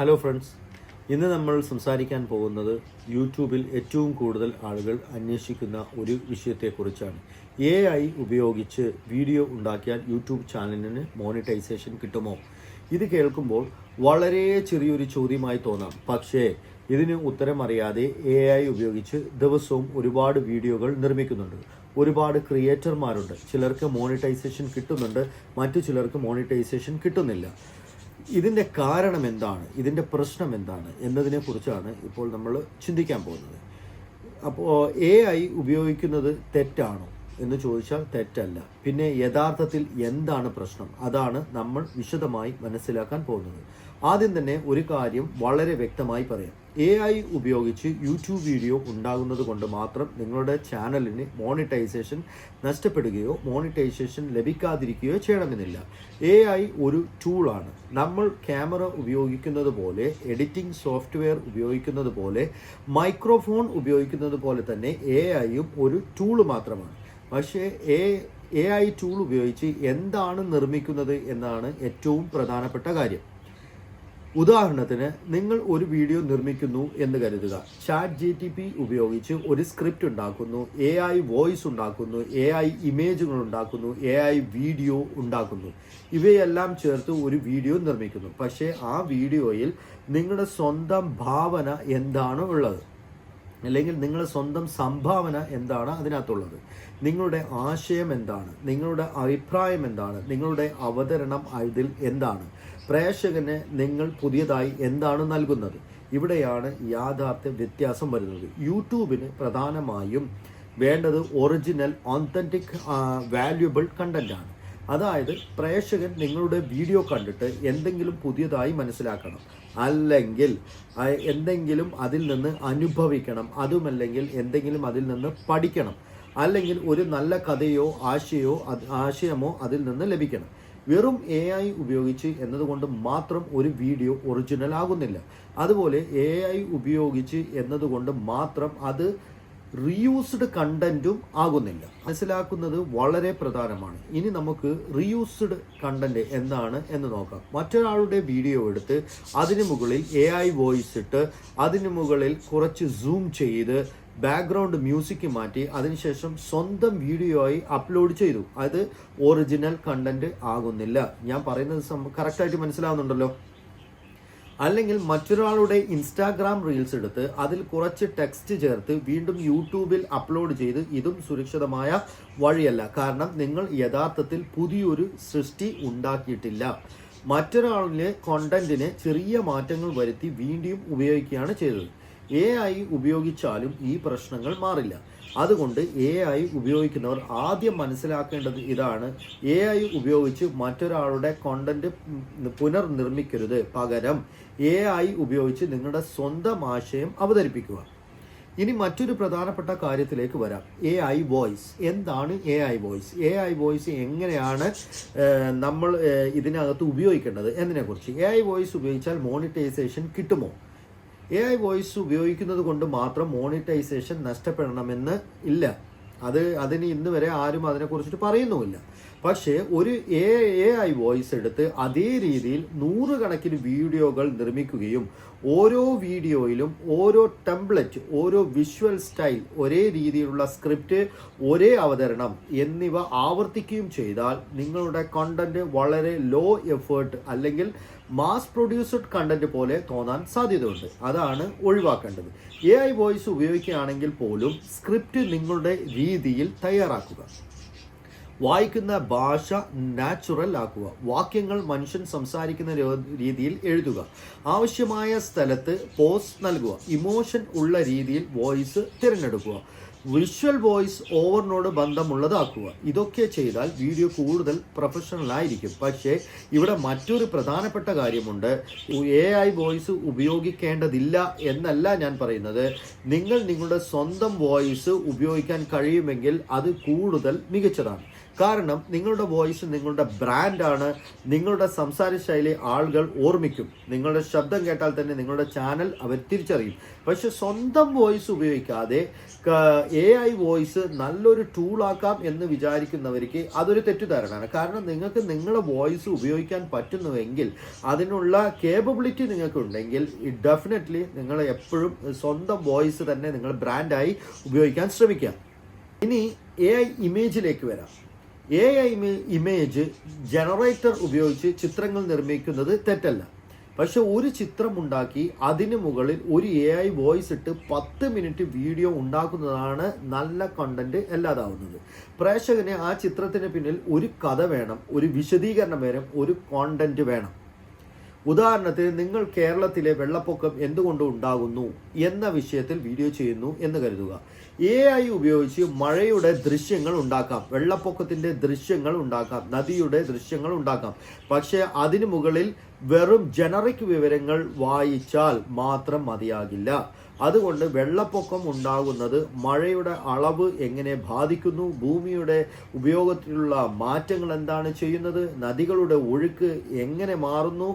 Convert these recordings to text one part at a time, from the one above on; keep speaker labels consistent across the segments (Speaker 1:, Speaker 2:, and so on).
Speaker 1: Hello friends, ഇന്ന് നമ്മൾ സംസാരിക്കാൻ പോകുന്നത് യൂട്യൂബിൽ ഏറ്റവും കൂടുതൽ ആളുകൾ അന്വേഷിക്കുന്ന ഒരു വിഷയത്തെക്കുറിച്ചാണ്. AI ഉപയോഗിച്ച് വീഡിയോ ഉണ്ടാക്കിയാൽ യൂട്യൂബ് ചാനലിന് മോണിറ്റൈസേഷൻ കിട്ടുമോ? ഇത് കേൾക്കുമ്പോൾ വളരെ ചെറിയൊരു ചോദ്യമായി തോന്നാം. പക്ഷേ ഇതിന് ഉത്തരം അറിയാതെ AI ഉപയോഗിച്ച് ദിവസവും ഒരുപാട് വീഡിയോകൾ നിർമ്മിക്കുന്നുണ്ട്. ഒരുപാട് ക്രിയേറ്റർമാരുണ്ട്. ചിലർക്ക് മോണിറ്റൈസേഷൻ കിട്ടുന്നുണ്ട്, മറ്റു ചിലർക്ക് മോണിറ്റൈസേഷൻ കിട്ടുന്നില്ല. ഇതിൻ്റെ കാരണം എന്താണ്, ഇതിൻ്റെ പ്രശ്നം എന്താണ് എന്നതിനെക്കുറിച്ചാണ് ഇപ്പോൾ നമ്മൾ ചിന്തിക്കാൻ പോകുന്നത്. അപ്പോൾ AI ഉപയോഗിക്കുന്നത് തെറ്റാണോ എന്ന് ചോദിച്ചാൽ തെറ്റല്ല. പിന്നെ യഥാർത്ഥത്തിൽ എന്താണ് പ്രശ്നം, അതാണ് നമ്മൾ വിശദമായി മനസ്സിലാക്കാൻ പോകുന്നത്. ആദ്യം തന്നെ ഒരു കാര്യം വളരെ വ്യക്തമായി പറയാം. AI ഉപയോഗിച്ച് യൂട്യൂബ് വീഡിയോ ഉണ്ടാകുന്നത് കൊണ്ട് മാത്രം നിങ്ങളുടെ ചാനലിന് മോണിറ്റൈസേഷൻ നഷ്ടപ്പെടുകയോ മോണിറ്റൈസേഷൻ ലഭിക്കാതിരിക്കുകയോ ചെയ്യണമെന്നില്ല. AI ഒരു ടൂളാണ്. നമ്മൾ ക്യാമറ ഉപയോഗിക്കുന്നത് പോലെ, എഡിറ്റിംഗ് സോഫ്റ്റ്വെയർ ഉപയോഗിക്കുന്നത് പോലെ, മൈക്രോഫോൺ ഉപയോഗിക്കുന്നത് പോലെ തന്നെ AIയും ഒരു ടൂള് മാത്രമാണ്. പക്ഷേ AI ടൂൾ ഉപയോഗിച്ച് എന്താണ് നിർമ്മിക്കുന്നത് എന്നാണ് ഏറ്റവും പ്രധാനപ്പെട്ട കാര്യം. ഉദാഹരണത്തിന്, നിങ്ങൾ ഒരു വീഡിയോ നിർമ്മിക്കുന്നു എന്ന് കരുതുക. ChatGPT ഉപയോഗിച്ച് ഒരു സ്ക്രിപ്റ്റ് ഉണ്ടാക്കുന്നു, AI വോയിസ് ഉണ്ടാക്കുന്നു, AI ഇമേജുകൾ ഉണ്ടാക്കുന്നു, AI വീഡിയോ ഉണ്ടാക്കുന്നു. ഇവയെല്ലാം ചേർത്ത് ഒരു വീഡിയോ നിർമ്മിക്കുന്നു. പക്ഷേ ആ വീഡിയോയിൽ നിങ്ങളുടെ സ്വന്തം ഭാവന എന്താണ് ഉള്ളത്, അല്ലെങ്കിൽ നിങ്ങളുടെ സ്വന്തം സംഭാവന എന്താണ് അതിനകത്തുള്ളത്, നിങ്ങളുടെ ആശയം എന്താണ്, നിങ്ങളുടെ അഭിപ്രായം എന്താണ്, നിങ്ങളുടെ അവതരണം ഇതിൽ എന്താണ്, പ്രേക്ഷകന് നിങ്ങൾ പുതിയതായി എന്താണ് നൽകുന്നത്. ഇവിടെയാണ് യാഥാർത്ഥ്യ വ്യത്യാസം വരുന്നത്. യൂട്യൂബിന് പ്രധാനമായും വേണ്ടത് ഒറിജിനൽ, ഓതന്റിക്, വാല്യുബിൾ കണ്ടന്റാണ്. അതായത് പ്രേക്ഷകൻ നിങ്ങളുടെ വീഡിയോ കണ്ടിട്ട് എന്തെങ്കിലും പുതിയതായി മനസ്സിലാക്കണം, അല്ലെങ്കിൽ എന്തെങ്കിലും അതിൽ നിന്ന് അനുഭവിക്കണം, അതുമല്ലെങ്കിൽ എന്തെങ്കിലും അതിൽ നിന്ന് പഠിക്കണം, അല്ലെങ്കിൽ ഒരു നല്ല കഥയോ ആശയമോ അതിൽ നിന്ന് ലഭിക്കണം. വെറും AI ഉപയോഗിച്ച് എന്നതുകൊണ്ട് മാത്രം ഒരു വീഡിയോ ഒറിജിനൽ ആകുന്നില്ല. അതുപോലെ AI ഉപയോഗിച്ച് എന്നതുകൊണ്ട് മാത്രം അത് റീയൂസ്ഡ് കണ്ടന്റും ആകുന്നില്ല. മനസ്സിലാക്കുന്നത് വളരെ പ്രധാനമാണ്. ഇനി നമുക്ക് റീയൂസ്ഡ് കണ്ടന്റ് എന്താണ് എന്ന് നോക്കാം. മറ്റൊരാളുടെ വീഡിയോ എടുത്ത് അതിന് മുകളിൽ AI വോയിസ് ഇട്ട് അതിന് മുകളിൽ കുറച്ച് സൂം ചെയ്ത് ബാക്ക്ഗ്രൗണ്ട് മ്യൂസിക് മാറ്റി അതിനുശേഷം സ്വന്തം വീഡിയോ ആയി അപ്ലോഡ് ചെയ്തു. അത് ഒറിജിനൽ കണ്ടന്റ് ആകുന്നില്ല. ഞാൻ പറയുന്നത് കറക്റ്റായിട്ട് മനസ്സിലാവുന്നുണ്ടല്ലോ? അല്ലെങ്കിൽ മറ്റൊരാളുടെ ഇൻസ്റ്റാഗ്രാം റീൽസ് എടുത്ത് അതിൽ കുറച്ച് ടെക്സ്റ്റ് ചേർത്ത് വീണ്ടും യൂട്യൂബിൽ അപ്ലോഡ് ചെയ്ത് ഇതും സുരക്ഷിതമായ വഴിയല്ല. കാരണം നിങ്ങൾ യഥാർത്ഥത്തിൽ പുതിയൊരു സൃഷ്ടി ഉണ്ടാക്കിയിട്ടില്ല. മറ്റൊരാളിലെ കോണ്ടന്റിന് ചെറിയ മാറ്റങ്ങൾ വരുത്തി വീണ്ടും ഉപയോഗിക്കുകയാണ് ചെയ്തത്. AI ഉപയോഗിച്ചാലും ഈ പ്രശ്നങ്ങൾ മാറില്ല. അതുകൊണ്ട് AI ഉപയോഗിക്കുന്നവർ ആദ്യം മനസ്സിലാക്കേണ്ടത് ഇതാണ്: AI ഉപയോഗിച്ച് മറ്റൊരാളുടെ കോണ്ടന്റ് പുനർനിർമ്മിക്കരുത്. പകരം AI ഉപയോഗിച്ച് നിങ്ങളുടെ സ്വന്തം ആശയം അവതരിപ്പിക്കുക. ഇനി മറ്റൊരു പ്രധാനപ്പെട്ട കാര്യത്തിലേക്ക് വരാം. AI വോയിസ് എന്താണ്? AI വോയിസ് എങ്ങനെയാണ് നമ്മൾ ഇതിനകത്ത് ഉപയോഗിക്കേണ്ടത് എന്നതിനെക്കുറിച്ച്. AI വോയിസ് ഉപയോഗിച്ചാൽ മോണിറ്റൈസേഷൻ കിട്ടുമോ? AI വോയിസ് ഉപയോഗിക്കുന്നത് കൊണ്ട് മാത്രം മോണിറ്റൈസേഷൻ നഷ്ടപ്പെടണമെന്ന് ഇല്ല. അതിന് ഇന്ന് വരെ ആരും അതിനെക്കുറിച്ചിട്ട് പറയുന്നുമില്ല. പക്ഷേ ഒരു AI വോയിസ് എടുത്ത് അതേ രീതിയിൽ നൂറുകണക്കിന് വീഡിയോകൾ നിർമ്മിക്കുകയും ഓരോ വീഡിയോയിലും ഓരോ ടെംപ്ലേറ്റ്, ഓരോ വിഷ്വൽ സ്റ്റൈൽ, ഒരേ രീതിയിലുള്ള സ്ക്രിപ്റ്റ്, ഒരേ അവതരണം എന്നിവ ആവർത്തിക്കുകയും ചെയ്താൽ നിങ്ങളുടെ കണ്ടന്റ് വളരെ ലോ എഫേർട്ട് അല്ലെങ്കിൽ മാസ് പ്രൊഡ്യൂസ്ഡ് കണ്ടന്റ് പോലെ തോന്നാൻ സാധ്യതയുണ്ട്. അതാണ് ഒഴിവാക്കേണ്ടത്. AI വോയിസ് ഉപയോഗിക്കുകയാണെങ്കിൽ പോലും സ്ക്രിപ്റ്റ് നിങ്ങളുടെ രീതിയിൽ തയ്യാറാക്കുക. വായിക്കുന്ന ഭാഷ നാച്ചുറൽ ആക്കുക. വാക്യങ്ങൾ മനുഷ്യൻ സംസാരിക്കുന്ന രീതിയിൽ എഴുതുക. ആവശ്യമായ സ്ഥലത്ത് പോസ് നൽകുക. ഇമോഷൻ ഉള്ള രീതിയിൽ വോയിസ് തിരഞ്ഞെടുക്കുക. വിഷ്വൽ വോയിസ് ഓവറിനോട് ബന്ധമുള്ളതാക്കുക. ഇതൊക്കെ ചെയ്താൽ വീഡിയോ കൂടുതൽ പ്രൊഫഷണൽ ആയിരിക്കും. പക്ഷേ ഇവിടെ മറ്റൊരു പ്രധാനപ്പെട്ട കാര്യമുണ്ട്. AI വോയിസ് ഉപയോഗിക്കേണ്ടതില്ല എന്നല്ല ഞാൻ പറയുന്നത്. നിങ്ങളുടെ സ്വന്തം വോയിസ് ഉപയോഗിക്കാൻ കഴിയുമെങ്കിൽ അത് കൂടുതൽ മികച്ചതാണ്. കാരണം നിങ്ങളുടെ വോയിസ് നിങ്ങളുടെ ബ്രാൻഡാണ്. നിങ്ങളുടെ സംസാര ശൈലി ആളുകൾ ഓർമ്മിക്കും. നിങ്ങളുടെ ശബ്ദം കേട്ടാൽ തന്നെ നിങ്ങളുടെ ചാനൽ അവർ തിരിച്ചറിയും. പക്ഷെ സ്വന്തം വോയിസ് ഉപയോഗിക്കാതെ AI വോയിസ് നല്ലൊരു ടൂളാക്കാം എന്ന് വിചാരിക്കുന്നവർക്ക് അതൊരു തെറ്റിദ്ധാരണയാണ്. കാരണം നിങ്ങൾക്ക് നിങ്ങളുടെ വോയിസ് ഉപയോഗിക്കാൻ പറ്റുന്നുവെങ്കിൽ, അതിനുള്ള കേപ്പബിലിറ്റി നിങ്ങൾക്ക് ഉണ്ടെങ്കിൽ, ഡെഫിനറ്റ്ലി നിങ്ങൾ എപ്പോഴും സ്വന്തം വോയിസ് തന്നെ നിങ്ങൾ ബ്രാൻഡായി ഉപയോഗിക്കാൻ ശ്രമിക്കുക. ഇനി AI ഇമേജിലേക്ക് വരാം. AI ഇമേജ് ജനറേറ്റർ ഉപയോഗിച്ച് ചിത്രങ്ങൾ നിർമ്മിക്കുന്നത് തെറ്റല്ല. പക്ഷെ ഒരു ചിത്രം ഉണ്ടാക്കി അതിന് മുകളിൽ ഒരു AI വോയിസ് ഇട്ട് 10 മിനിറ്റ് വീഡിയോ ഉണ്ടാക്കുന്നതാണ് നല്ല കണ്ടന്റ് അല്ലാതാവുന്നത്. പ്രേക്ഷകന് ആ ചിത്രത്തിന് പിന്നിൽ ഒരു കഥ വേണം, ഒരു വിശദീകരണം വേണം, ഒരു കോണ്ടന്റ് വേണം. ഉദാഹരണത്തിന്, നിങ്ങൾ കേരളത്തിലെ വെള്ളപ്പൊക്കം എന്തുകൊണ്ട് ഉണ്ടാകുന്നു എന്ന വിഷയത്തിൽ വീഡിയോ ചെയ്യുന്നു എന്ന് കരുതുക. AI ഉപയോഗിച്ച് മഴയുടെ ദൃശ്യങ്ങൾ ഉണ്ടാക്കാം, വെള്ളപ്പൊക്കത്തിന്റെ ദൃശ്യങ്ങൾ ഉണ്ടാക്കാം, നദിയുടെ ദൃശ്യങ്ങൾ ഉണ്ടാക്കാം. പക്ഷേ അതിനു മുകളിൽ വെറും ജനറിക് വിവരങ്ങൾ വായിച്ചാൽ മാത്രം മതിയാകില്ല. അതുകൊണ്ട് വെള്ളപ്പൊക്കം ഉണ്ടാകുന്നത് മഴയുടെ അളവ് എങ്ങനെ ബാധിക്കുന്നു, ഭൂമിയുടെ ഉപയോഗത്തിലുള്ള മാറ്റങ്ങൾ എന്താണ് ചെയ്യുന്നത്, നദികളുടെ ഒഴുക്ക് എങ്ങനെ മാറുന്നു,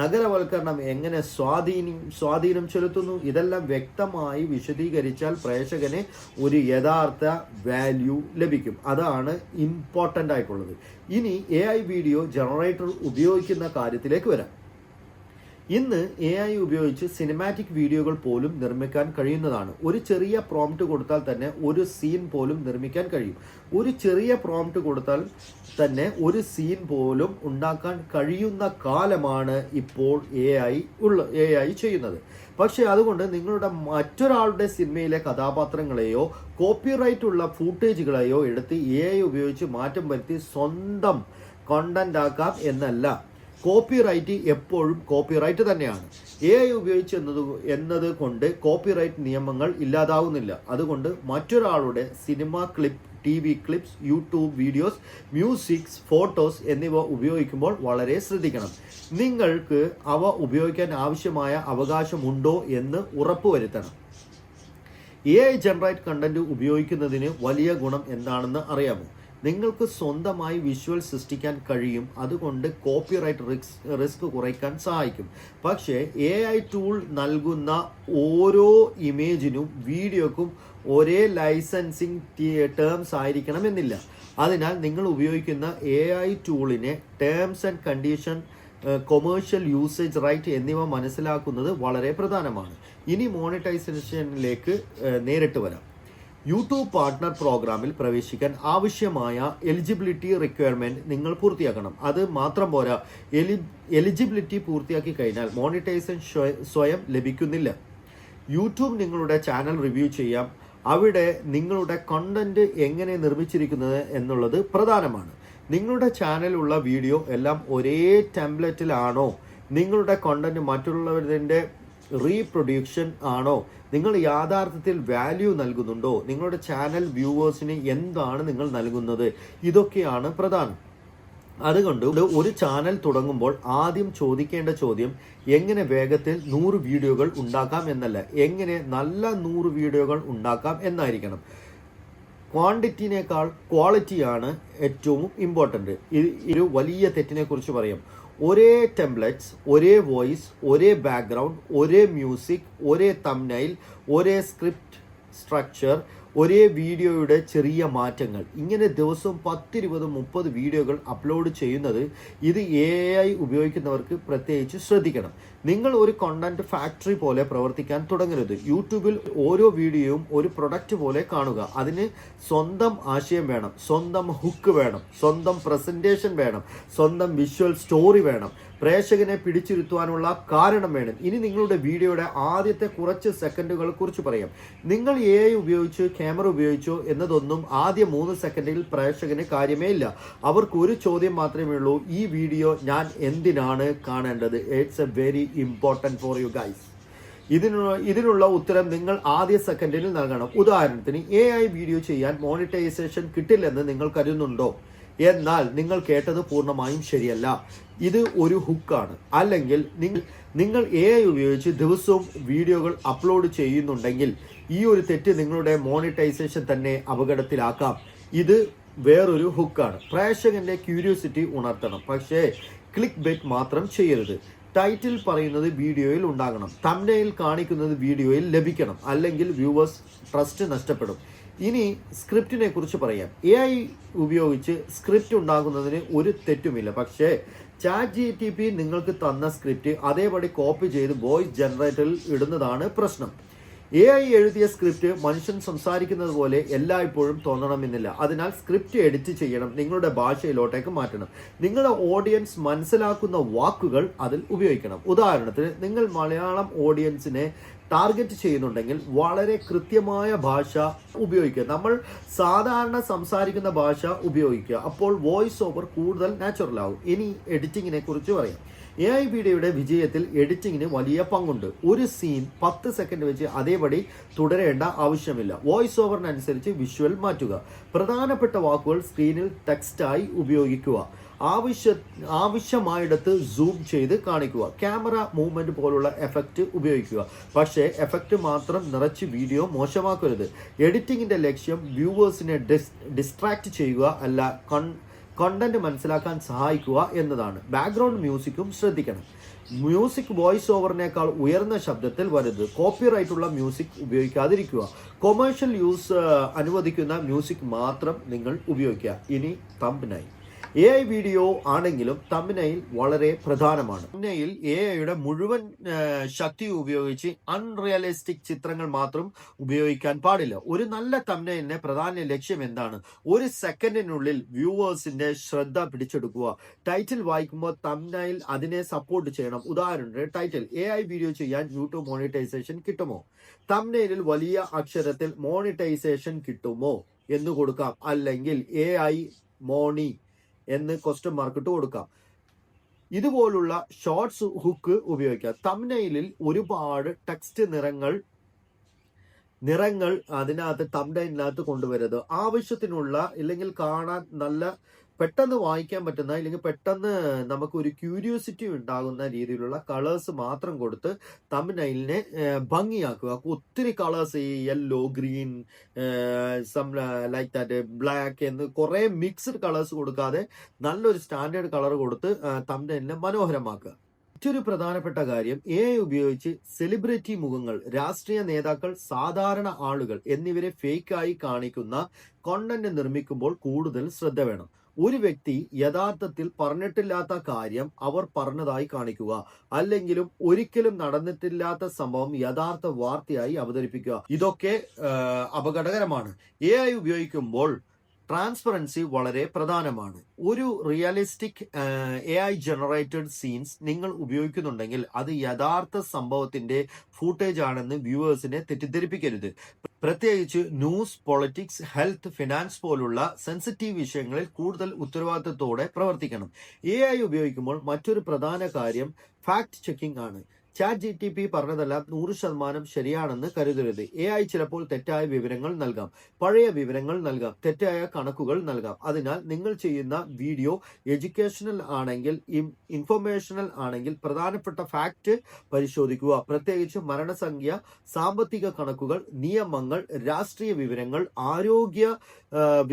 Speaker 1: നഗരവൽക്കരണം എങ്ങനെ സ്വാധീനം ചെലുത്തുന്നു, ഇതെല്ലാം വ്യക്തമായി വിശദീകരിച്ചാൽ പ്രേക്ഷകന് ഒരു യഥാർത്ഥ വാല്യൂ ലഭിക്കും. അതാണ് ഇമ്പോർട്ടൻ്റ് ആയിട്ടുള്ളത്. ഇനി AI വീഡിയോ ജനറേറ്റർ ഉപയോഗിക്കുന്ന കാര്യത്തിലേക്ക് വരാം. ഇന്ന് AI ഉപയോഗിച്ച് സിനിമാറ്റിക് വീഡിയോകൾ പോലും നിർമ്മിക്കാൻ കഴിയുന്നതാണ്. ഒരു ചെറിയ പ്രോംപ്റ്റ് കൊടുത്താൽ തന്നെ ഒരു സീൻ പോലും നിർമ്മിക്കാൻ കഴിയും. ഒരു ചെറിയ പ്രോംപ്റ്റ് കൊടുത്താൽ തന്നെ ഒരു സീൻ പോലും ഉണ്ടാക്കാൻ കഴിയുന്ന കാലമാണ് ഇപ്പോൾ AI ചെയ്യുന്നത്. പക്ഷേ അതുകൊണ്ട് നിങ്ങളുടെ മറ്റൊരാളുടെ സിനിമയിലെ കഥാപാത്രങ്ങളെയോ കോപ്പിറൈറ്റ് ഉള്ള ഫൂട്ടേജുകളെയോ എടുത്ത് AI ഉപയോഗിച്ച് മാറ്റം വരുത്തി സ്വന്തം കണ്ടന്റ് ആക്കാം എന്നല്ല. കോപ്പിറൈറ്റ് എപ്പോഴും കോപ്പിറൈറ്റ് തന്നെയാണ്. AI ഉപയോഗിച്ച് എന്നത് കൊണ്ട് കോപ്പിറൈറ്റ് നിയമങ്ങൾ ഇല്ലാതാവുന്നില്ല. അതുകൊണ്ട് മറ്റൊരാളുടെ cinema clip, TV clips, YouTube videos, musics, photos എന്നിവ ഉപയോഗിക്കുമ്പോൾ വളരെ ശ്രദ്ധിക്കണം. നിങ്ങൾക്ക് അവ ഉപയോഗിക്കാൻ ആവശ്യമായ അവകാശമുണ്ടോ എന്ന് ഉറപ്പുവരുത്തണം. AI ജനറേറ്റ് കണ്ടന്റ് ഉപയോഗിക്കുന്നതിന് വലിയ ഗുണം എന്താണെന്ന് അറിയാമോ? നിങ്ങൾക്ക് സ്വന്തമായി വിഷ്വൽ സൃഷ്ടിക്കാൻ കഴിയും. അതുകൊണ്ട് കോപ്പിറൈറ്റ് റിസ്ക് കുറയ്ക്കാൻ സഹായിക്കും. പക്ഷേ AI ടൂൾ നൽകുന്ന ഓരോ ഇമേജിനും വീഡിയോക്കും ഒരേ ലൈസൻസിങ് ടേംസ് ആയിരിക്കണമെന്നില്ല. അതിനാൽ നിങ്ങൾ ഉപയോഗിക്കുന്ന AI ടൂളിനെ terms and condition, commercial usage right എന്നിവ മനസ്സിലാക്കുന്നത് വളരെ പ്രധാനമാണ്. ഇനി മോണിറ്റൈസേഷനിലേക്ക് നേരിട്ട് വരാം. യൂട്യൂബ് പാർട്ട്ണർ പ്രോഗ്രാമിൽ പ്രവേശിക്കാൻ ആവശ്യമായ എലിജിബിലിറ്റി റിക്വയർമെൻറ്റ് നിങ്ങൾ പൂർത്തിയാക്കണം. അത് മാത്രം പോരാ, എലിജിബിലിറ്റി പൂർത്തിയാക്കി കഴിഞ്ഞാൽ മോണിറ്റൈസേഷൻ സ്വയം ലഭിക്കുന്നില്ല. യൂട്യൂബ് നിങ്ങളുടെ ചാനൽ റിവ്യൂ ചെയ്യാം. അവിടെ നിങ്ങളുടെ കണ്ടന്റ് എങ്ങനെ നിർമ്മിച്ചിരിക്കുന്നത് എന്നുള്ളത് പ്രധാനമാണ്. നിങ്ങളുടെ ചാനലുള്ള വീഡിയോ എല്ലാം ഒരേ ടെംപ്ലേറ്റിലാണോ? നിങ്ങളുടെ കണ്ടന്റ് മറ്റുള്ളവരുടെ റീപ്രൊഡ്യൂക്ഷൻ ആണോ? നിങ്ങൾ യാഥാർത്ഥത്തിൽ വാല്യൂ നൽകുന്നുണ്ടോ? നിങ്ങളുടെ ചാനൽ വ്യൂവേഴ്സിന് എന്താണ് നിങ്ങൾ നൽകുന്നത്? ഇതൊക്കെയാണ് പ്രധാനം. അതുകൊണ്ട് ഒരു ചാനൽ തുടങ്ങുമ്പോൾ ആദ്യം ചോദിക്കേണ്ട ചോദ്യം എങ്ങനെ വേഗത്തിൽ 100 വീഡിയോകൾ ഉണ്ടാക്കാം എന്നല്ല, എങ്ങനെ നല്ല 100 വീഡിയോകൾ ഉണ്ടാക്കാം എന്നായിരിക്കണം. ക്വാണ്ടിറ്റിനേക്കാൾ ക്വാളിറ്റിയാണ് ഏറ്റവും ഇമ്പോർട്ടൻ്റ്. ഒരു വലിയ തെറ്റിനെ കുറിച്ച് പറയാം. ഒരേ ടെംപ്ലേറ്റ്സ്, ഒരേ വോയിസ്, ഒരേ ബാക്ക്ഗ്രൗണ്ട്, ഒരേ മ്യൂസിക്, ഒരേ തംബ്നെയിൽ, ഒരേ സ്ക്രിപ്റ്റ് സ്ട്രക്ചർ, ഒരേ വീഡിയോയുടെ ചെറിയ മാറ്റങ്ങൾ, ഇങ്ങനെ ദിവസവും 10, 20, 30 വീഡിയോകൾ അപ്ലോഡ് ചെയ്യുന്നത് ഇത് AI ഉപയോഗിക്കുന്നവർക്ക് പ്രത്യേകിച്ച് ശ്രദ്ധിക്കണം. നിങ്ങൾ ഒരു കണ്ടന്റ് ഫാക്ടറി പോലെ പ്രവർത്തിക്കാൻ തുടങ്ങരുത്. യൂട്യൂബിൽ ഓരോ വീഡിയോയും ഒരു പ്രൊഡക്റ്റ് പോലെ കാണുക. അതിന് സ്വന്തം ആശയം വേണം, സ്വന്തം ഹുക്ക് വേണം, സ്വന്തം പ്രസന്റേഷൻ വേണം, സ്വന്തം വിഷ്വൽ സ്റ്റോറി വേണം, പ്രേക്ഷകനെ പിടിച്ചിരുത്തുവാനുള്ള കാരണം വേണം. ഇനി നിങ്ങളുടെ വീഡിയോയുടെ ആദ്യത്തെ കുറച്ച് സെക്കൻഡുകളെ കുറിച്ച് പറയാം. നിങ്ങൾ AI ഉപയോഗിച്ച് ക്യാമറ ഉപയോഗിച്ചോ എന്നതൊന്നും ആദ്യ 3 സെക്കൻഡിൽ പ്രേക്ഷകന് കാര്യമേ ഇല്ല. അവർക്ക് ഒരു ചോദ്യം മാത്രമേ ഉള്ളൂ, ഈ വീഡിയോ ഞാൻ എന്തിനാണ് കാണേണ്ടത്? It's A very important for you guys. ഇതിനുള്ള ഉത്തരം നിങ്ങൾ ആദ്യ സെക്കൻഡിൽ നൽകണം. ഉദാഹരണത്തിന്, AI വീഡിയോ ചെയ്യാൻ മോണിറ്റൈസേഷൻ കിട്ടില്ലെന്ന് നിങ്ങൾ കരുതുന്നുണ്ടോ? എന്നാൽ നിങ്ങൾ കേട്ടത് പൂർണ്ണമായും ശരിയല്ല. ഇത് ഒരു ഹുക്കാണ്. അല്ലെങ്കിൽ നിങ്ങൾ AI ഉപയോഗിച്ച് ദിവസവും വീഡിയോകൾ അപ്ലോഡ് ചെയ്യുന്നുണ്ടെങ്കിൽ ഈ ഒരു തെറ്റ് നിങ്ങളുടെ മോണിറ്റൈസേഷൻ തന്നെ അപകടത്തിലാക്കാം. ഇത് വേറൊരു ഹുക്കാണ്. പ്രേക്ഷകന്റെ ക്യൂരിയോസിറ്റി ഉണർത്തണം, പക്ഷേ ക്ലിക്ക് ബെറ്റ് മാത്രം ചെയ്യരുത്. ടൈറ്റിൽ പറയുന്നത് വീഡിയോയിൽ ഉണ്ടാകണം, തംബ്നെയിൽ കാണിക്കുന്നത് വീഡിയോയിൽ ലഭിക്കണം, അല്ലെങ്കിൽ വ്യൂവേഴ്സ് ട്രസ്റ്റ് നഷ്ടപ്പെടും. ഇനി സ്ക്രിപ്റ്റിനെ കുറിച്ച് പറയാം. AI ഉപയോഗിച്ച് സ്ക്രിപ്റ്റ് ഉണ്ടാകുന്നതിന് ഒരു തെറ്റുമില്ല, പക്ഷേ ChatGPT നിങ്ങൾക്ക് തന്ന സ്ക്രിപ്റ്റ് അതേപടി കോപ്പി ചെയ്ത് വോയിസ് ജനറേറ്ററിൽ ഇടുന്നതാണ് പ്രശ്നം. AI എഴുതിയ സ്ക്രിപ്റ്റ് മനുഷ്യൻ സംസാരിക്കുന്നത് പോലെ എല്ലായ്പ്പോഴും തോന്നണമെന്നില്ല. അതിനാൽ സ്ക്രിപ്റ്റ് എഡിറ്റ് ചെയ്യണം, നിങ്ങളുടെ ഭാഷയിലോട്ടേക്ക് മാറ്റണം, നിങ്ങളുടെ ഓഡിയൻസ് മനസ്സിലാക്കുന്ന വാക്കുകൾ അതിൽ ഉപയോഗിക്കണം. ഉദാഹരണത്തിന്, നിങ്ങൾ മലയാളം ഓഡിയൻസിനെ ടാർഗറ്റ് ചെയ്യുന്നുണ്ടെങ്കിൽ വളരെ കൃത്യമായ ഭാഷ ഉപയോഗിക്കുക. നമ്മൾ സാധാരണ സംസാരിക്കുന്ന ഭാഷ ഉപയോഗിക്കുക. അപ്പോൾ വോയിസ് ഓവർ കൂടുതൽ നാച്ചുറൽ ആവും. ഇനി എഡിറ്റിങ്ങിനെ കുറിച്ച് പറയാം. AI വീഡിയോയുടെ വിജയത്തിൽ എഡിറ്റിങ്ങിന് വലിയ പങ്കുണ്ട്. ഒരു സീൻ 10 സെക്കൻഡ് വെച്ച് അതേപടി തുടരേണ്ട ആവശ്യമില്ല. വോയിസ് ഓവറിനനുസരിച്ച് വിഷ്വൽ മാറ്റുക. പ്രധാനപ്പെട്ട വാക്കുകൾ സ്ക്രീനിൽ ടെക്സ്റ്റായി ഉപയോഗിക്കുക. ആവശ്യമായിടത്ത് സൂം ചെയ്ത് കാണിക്കുക. ക്യാമറ മൂവ്മെന്റ് പോലുള്ള എഫക്റ്റ് ഉപയോഗിക്കുക. പക്ഷേ എഫക്റ്റ് മാത്രം നിറച്ച് വീഡിയോ മോശമാക്കരുത്. എഡിറ്റിങ്ങിന്റെ ലക്ഷ്യം വ്യൂവേഴ്സിനെ ഡിസ്ട്രാക്ട് ചെയ്യുക അല്ല, കണ്ടന്റ് മനസ്സിലാക്കാൻ സഹായിക്കുക എന്നതാണ്. ബാക്ക്ഗ്രൗണ്ട് മ്യൂസിക്കും ശ്രദ്ധിക്കണം. മ്യൂസിക് വോയിസ് ഓവറിനേക്കാൾ ഉയർന്ന ശബ്ദത്തിൽ വരുന്നത്. കോപ്പിറൈറ്റുള്ള മ്യൂസിക് ഉപയോഗിക്കാതിരിക്കുക. കൊമേഴ്ഷ്യൽ യൂസ് അനുവദിക്കുന്ന മ്യൂസിക് മാത്രം നിങ്ങൾ ഉപയോഗിക്കുക. ഇനി തംബ്നെയിൽ. AI വീഡിയോ ആണെങ്കിലും തംബ്നെയിൽ വളരെ പ്രധാനമാണ്. തംബ്നെയിൽ AIയുടെ മുഴുവൻ ശക്തി ഉപയോഗിച്ച് അൺറിയലിസ്റ്റിക് ചിത്രങ്ങൾ മാത്രം ഉപയോഗിക്കാൻ പാടില്ല. ഒരു നല്ല തംബ്നെയിലിന്റെ പ്രധാന ലക്ഷ്യം എന്താണ്? ഒരു സെക്കൻഡിനുള്ളിൽ വ്യൂവേഴ്സിന്റെ ശ്രദ്ധ പിടിച്ചെടുക്കുക. ടൈറ്റിൽ വായിക്കുമ്പോൾ തംബ്നെയിൽ അതിനെ സപ്പോർട്ട് ചെയ്യണം. ഉദാഹരണത്തിന്, ടൈറ്റിൽ AI വീഡിയോ ചെയ്യാൻ യൂട്യൂബ് മോണിറ്റൈസേഷൻ കിട്ടുമോ? തംബ്നെയിലിൽ വലിയ അക്ഷരത്തിൽ മോണിറ്റൈസേഷൻ കിട്ടുമോ എന്ന് കൊടുക്കാം, അല്ലെങ്കിൽ AI മോണി എന്ന് ക്വസ്റ്റ്യൻ മാർക്ക് ഇട്ട് കൊടുക്കാം. ഇതുപോലുള്ള ഷോർട്സ് ഹുക്ക് ഉപയോഗിക്കാം. തംബ്നെയിലിൽ ഒരുപാട് ടെക്സ്റ്റ് നിറങ്ങൾ അതിനകത്ത് തംബ്നെയിലിനകത്ത് കൊണ്ടുവരുന്നത് ആവശ്യത്തിനുള്ള, ഇല്ലെങ്കിൽ കാണാൻ നല്ല പെട്ടെന്ന് വായിക്കാൻ പറ്റുന്ന, ഇല്ലെങ്കിൽ പെട്ടെന്ന് നമുക്ക് ഒരു ക്യൂരിയോസിറ്റി ഉണ്ടാകുന്ന രീതിയിലുള്ള കളേഴ്സ് മാത്രം കൊടുത്ത് തംബ്നെയിലിനെ ഭംഗിയാക്കുക. ഒത്തിരി കളേഴ്സ്, ഈ yellow, green, some like that, black എന്ന് കുറേ മിക്സ്ഡ് കളേഴ്സ് കൊടുക്കാതെ നല്ലൊരു സ്റ്റാൻഡേർഡ് കളർ കൊടുത്ത് തംബ്നെയിലിനെ മനോഹരമാക്കുക. മറ്റൊരു പ്രധാനപ്പെട്ട കാര്യം, AI ഉപയോഗിച്ച് സെലിബ്രിറ്റി മുഖങ്ങൾ, രാഷ്ട്രീയ നേതാക്കൾ, സാധാരണ ആളുകൾ എന്നിവരെ ഫേക്കായി കാണിക്കുന്ന കോണ്ടന്റ് നിർമ്മിക്കുമ്പോൾ കൂടുതൽ ശ്രദ്ധ വേണം. ഒരു വ്യക്തി യഥാർത്ഥത്തിൽ പറഞ്ഞിട്ടില്ലാത്ത കാര്യം അവർ പറഞ്ഞതായി കാണിക്കുക, അല്ലെങ്കിലും ഒരിക്കലും നടന്നിട്ടില്ലാത്ത സംഭവം യഥാർത്ഥ വാർത്തയായി അവതരിപ്പിക്കുക. ഇതൊക്കെ അപകടകരമാണ്. AI ഉപയോഗിക്കുമ്പോൾ ട്രാൻസ്പെറൻസി വളരെ പ്രധാനമാണ്. ഒരു റിയലിസ്റ്റിക് AI ജനറേറ്റഡ് സീൻസ് നിങ്ങൾ ഉപയോഗിക്കുന്നുണ്ടെങ്കിൽ അത് യഥാർത്ഥ സംഭവത്തിന്റെ ഫൂട്ടേജ് ആണെന്ന് വ്യൂവേഴ്സിനെ തെറ്റിദ്ധരിപ്പിക്കരുത്. പ്രത്യേകിച്ച് ന്യൂസ്, പൊളിറ്റിക്സ്, ഹെൽത്ത്, ഫിനാൻസ് പോലുള്ള സെൻസിറ്റീവ് വിഷയങ്ങളിൽ കൂടുതൽ ഉത്തരവാദിത്തത്തോടെ പ്രവർത്തിക്കണം. AI ഉപയോഗിക്കുമ്പോൾ മറ്റൊരു പ്രധാന കാര്യം ഫാക്ട് ചെക്കിംഗ് ആണ്. ChatGPT പറഞ്ഞതെല്ലാം 100% ശരിയാണെന്ന് കരുതരുത്. AI ചിലപ്പോൾ തെറ്റായ വിവരങ്ങൾ നൽകാം, പഴയ വിവരങ്ങൾ നൽകാം, തെറ്റായ കണക്കുകൾ നൽകാം. അതിനാൽ നിങ്ങൾ ചെയ്യുന്ന വീഡിയോ എഡ്യൂക്കേഷണൽ ആണെങ്കിൽ, ഇൻഫർമേഷണൽ ആണെങ്കിൽ പ്രധാനപ്പെട്ട ഫാക്ട് പരിശോധിക്കുക. പ്രത്യേകിച്ച് മരണസംഖ്യ, സാമ്പത്തിക കണക്കുകൾ, നിയമങ്ങൾ, രാഷ്ട്രീയ വിവരങ്ങൾ, ആരോഗ്യ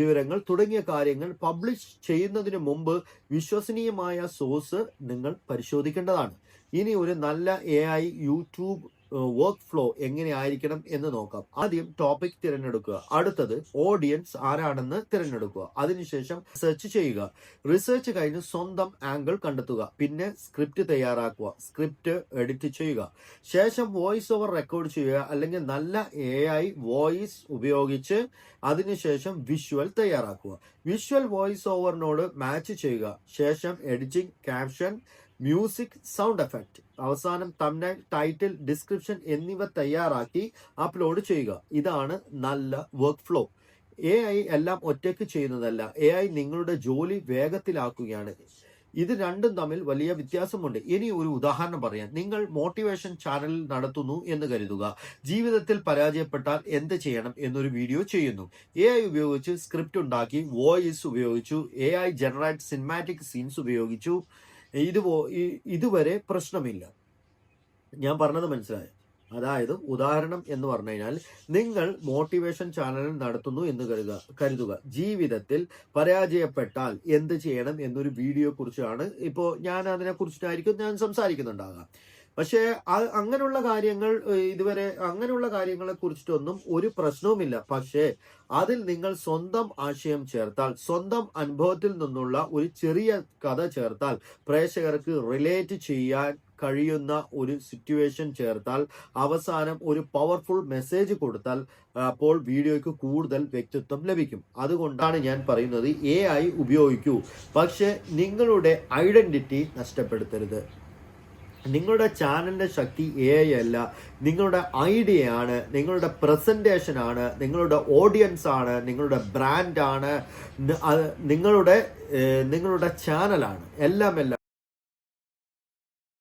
Speaker 1: വിവരങ്ങൾ തുടങ്ങിയ കാര്യങ്ങൾ പബ്ലിഷ് ചെയ്യുന്നതിന് മുമ്പ് വിശ്വസനീയമായ സോഴ്സ് നിങ്ങൾ പരിശോധിക്കേണ്ടതാണ്. ഇനി ഒരു നല്ല AI യൂട്യൂബ് വർക്ക് ഫ്ലോ എങ്ങനെ ആയിരിക്കണം എന്ന് നോക്കാം. ആദ്യം ടോപ്പിക് തിരഞ്ഞെടുക്കുക. അടുത്തത് ഓഡിയൻസ് ആരാണെന്ന് തിരഞ്ഞെടുക്കുക. അതിനുശേഷം റിസർച്ച് ചെയ്യുക. റിസർച്ച് കഴിഞ്ഞ് സ്വന്തം ആംഗിൾ കണ്ടെത്തുക. പിന്നെ സ്ക്രിപ്റ്റ് തയ്യാറാക്കുക. സ്ക്രിപ്റ്റ് എഡിറ്റ് ചെയ്യുക. ശേഷം വോയിസ് ഓവർ റെക്കോർഡ് ചെയ്യുക, അല്ലെങ്കിൽ നല്ല AI വോയിസ് ഉപയോഗിച്ച് അതിനുശേഷം വിഷ്വൽ തയ്യാറാക്കുക. വിഷ്വൽ വോയിസ് ഓവറിനോട് മാച്ച് ചെയ്യുക. ശേഷം editing, caption, music, sound effect, അവസാനം തംബ്നെയിൽ, ടൈറ്റിൽ, ഡിസ്ക്രിപ്ഷൻ എന്നിവ തയ്യാറാക്കി അപ്ലോഡ് ചെയ്യുക. ഇതാണ് നല്ല വർക്ക് ഫ്ലോ. AI എല്ലാം ഒറ്റയ്ക്ക് ചെയ്യുന്നതല്ല. AI നിങ്ങളുടെ ജോലി വേഗത്തിലാക്കുകയാണ്. ഇത് രണ്ടും തമ്മിൽ വലിയ വ്യത്യാസമുണ്ട്. ഇനി ഒരു ഉദാഹരണം പറയാം. നിങ്ങൾ മോട്ടിവേഷൻ ചാനൽ നടത്തുന്നു എന്ന് കരുതുക. ജീവിതത്തിൽ പരാജയപ്പെട്ടാൽ എന്ത് ചെയ്യണം എന്നൊരു വീഡിയോ ചെയ്യുന്നു. AI ഉപയോഗിച്ച് സ്ക്രിപ്റ്റ് ഉണ്ടാക്കി, വോയിസ് ഉപയോഗിച്ചു, AI ജനറേറ്റ് സിനിമാറ്റിക് സീൻസ് ഉപയോഗിച്ചു. ഇതുവരെ പ്രശ്നമില്ല. ഞാൻ പറഞ്ഞത് മനസ്സിലായോ? അതായത് ഉദാഹരണം എന്ന് പറഞ്ഞു കഴിഞ്ഞാൽ നിങ്ങൾ മോട്ടിവേഷൻ ചാനൽ നടത്തുന്നു എന്ന് കരുതുക. ജീവിതത്തിൽ പരാജയപ്പെട്ടാൽ എന്ത് ചെയ്യണം എന്നൊരു വീഡിയോ കുറിച്ചാണ് ഇപ്പോൾ ഞാൻ അതിനെ കുറിച്ചിട്ടായിരിക്കും ഞാൻ സംസാരിക്കുന്നുണ്ടാകാം. പക്ഷേ അങ്ങനെയുള്ള കാര്യങ്ങൾ ഇതുവരെ അങ്ങനെയുള്ള കാര്യങ്ങളെ കുറിച്ചിട്ടൊന്നും ഒരു പ്രശ്നവുമില്ല. പക്ഷേ അതിൽ നിങ്ങൾ സ്വന്തം ആശയം ചേർത്താൽ, സ്വന്തം അനുഭവത്തിൽ നിന്നുള്ള ഒരു ചെറിയ കഥ ചേർത്താൽ, പ്രേക്ഷകർക്ക് റിലേറ്റ് ചെയ്യാൻ കഴിയുന്ന ഒരു സിറ്റുവേഷൻ ചേർത്താൽ, അവസാനം ഒരു പവർഫുൾ മെസ്സേജ് കൊടുത്താൽ, അപ്പോൾ വീഡിയോയ്ക്ക് കൂടുതൽ വ്യക്തിത്വം ലഭിക്കും. അതുകൊണ്ടാണ് ഞാൻ പറയുന്നത് AI ഉപയോഗിക്കൂ, പക്ഷെ നിങ്ങളുടെ ഐഡന്റിറ്റി നഷ്ടപ്പെടുത്തരുത്. നിങ്ങളുടെ ചാനലിൻ്റെ ശക്തി AI അല്ല, നിങ്ങളുടെ ഐഡിയ ആണ്, നിങ്ങളുടെ പ്രസൻറ്റേഷൻ ആണ്, നിങ്ങളുടെ ഓഡിയൻസ് ആണ്, നിങ്ങളുടെ ബ്രാൻഡാണ്, നിങ്ങളുടെ ചാനലാണ്. എല്ലാം